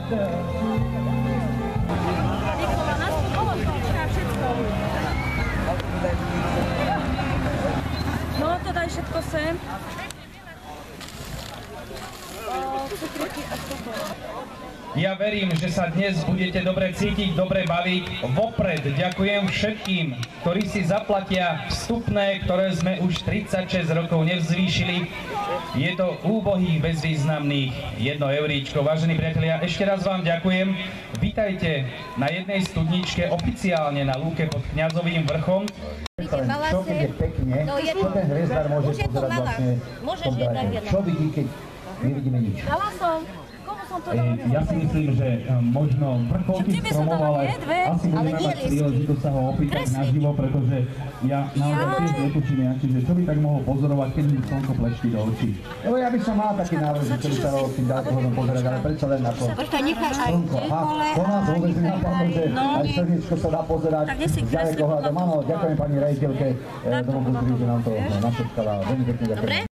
No to daj všetko sem. Ja verím, že sa dnes budete dobre cítiť, dobre baviť. Vopred ďakujem všetkým, ktorí si zaplatia vstupné, ktoré sme už 36 rokov nevzvýšili. Je to úbohých, bezvýznamných 1 euríčko. Vážení priatelia, ešte raz vám ďakujem. Vítajte na jednej studničke oficiálne na lúke pod Kňazovým vrchom. Čo keď je pekne, čo ten hvězdar môže pozerať vlastne v tom dajte? Čo vidí, keď nevidíme nič? Ja si myslím, že možno vrcholky stromov, ale asi budeme mať príležitosť sa ho opýtať naživo, pretože ja naozaj tiež netučím, čiže čo by tak mohol pozorovať, keď mi slnko plešti do očí. Lebo ja by som mal taký návrh, že by sa ho tým ďalekohodom pozerať, ale predsa len na to slnko. A to nás vôbec nenapadlo, že aj slniečko sa dá pozerať z ďalekohľadom. Áno, ďakujem pani rejiteľke Domu kultúry, že nám to našepkala. Veľmi pekne ďakujem.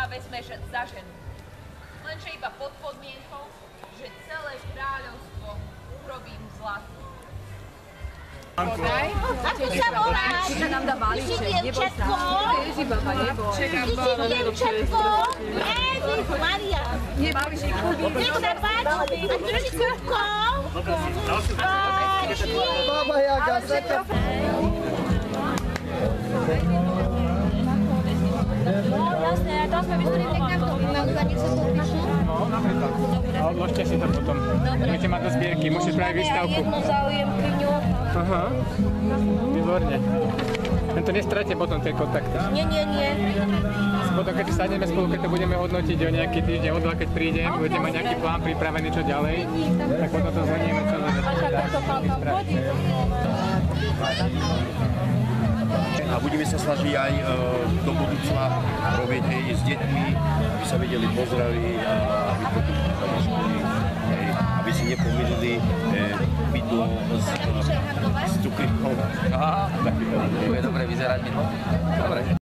Vezmeš za ženu. Lenže iba pod podmienkou, že celé kráľovstvo urobím zlato. Ako sa voláš? Ty si dievčatko? Ty si dievčatko? Ježiš Maria. Nech sa páči. A ty si kúbko? Páči. Baba Jaga, seka. No jasné, to sme vystrali takto. Nech sa to píšu. A odložte si to potom. Budete mať do zbierky, môžete spraviť výstavku. Jednu záujemkyňu. Aha, výborne. Tento nestráte potom ten kontakt. Nie. Potom, keď sadneme spolu, keď to budeme hodnotiť o nejaký týždeň, od keď prídem, budete mať nejaký plán pripravený, čo ďalej, tak potom to zhodníme celé, že to dá spraviť. A budeme sa snažiť aj do budúcna robiť aj s deťmi, aby sa vedeli pozdraviť a aby to do školy, aby si nepomýlili bydlo s cukrinou. Aha, tak by to bude dobre vyzerať. Dobre.